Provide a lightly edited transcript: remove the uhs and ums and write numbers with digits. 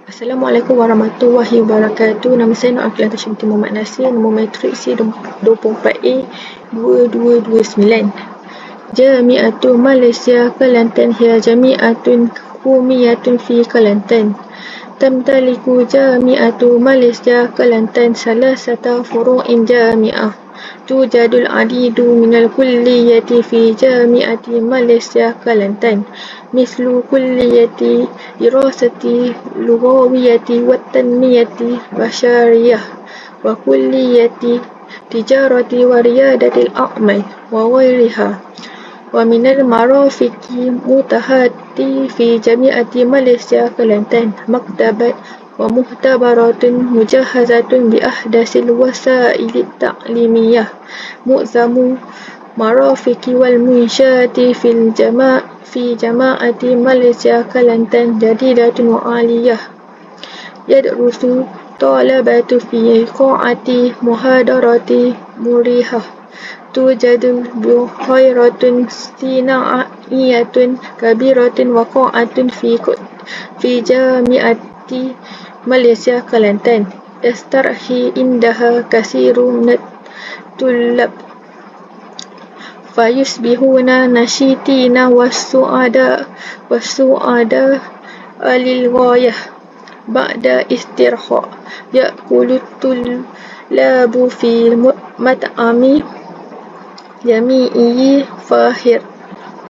Assalamualaikum warahmatullahi wabarakatuh. Nama saya Nur Afilah Tashinti Muhammad Nasir. Nombor matrik C24A 2229. Jami'atu Malaysia Kelantan hiya jami'atun hukumiyatun fi Kelantan. Tamtaliku Jami'atu Malaysia Kelantan salasata furu'in jami'ah. Tujadul adidu minal kulliyati fi Jami'ati Malaysia Kelantan. Mislu kulliyati dirasati lughawiyati wa tanmiyati basyariyah wa kulliyati tijarati wa riyadatil a'mal wa ghairiha. Wa minal marafiki mutahati fi Jami'ati Malaysia Kelantan maktabat wa muhtabaratun mujahazatun bi ahdasil wasailit ta'limiyah. Mu'zamu marafiki wal munsyati fi Jama'ati Malaysia Kelantan jadidatun wa aliyah. Yadrusu talabatu fi qa'ati muhadarati murihah. Tujadul buhairatun sina'iyatun kabiratun wa qa'atun fi Jami'ati Malaysia Kelantan. Yastarhi indaha kasiru minat tullab fayusbihuna nashitina wasu'ada alil ghayah. Ba'da istirha ya'kulu tullabu fi mat'ami jami'i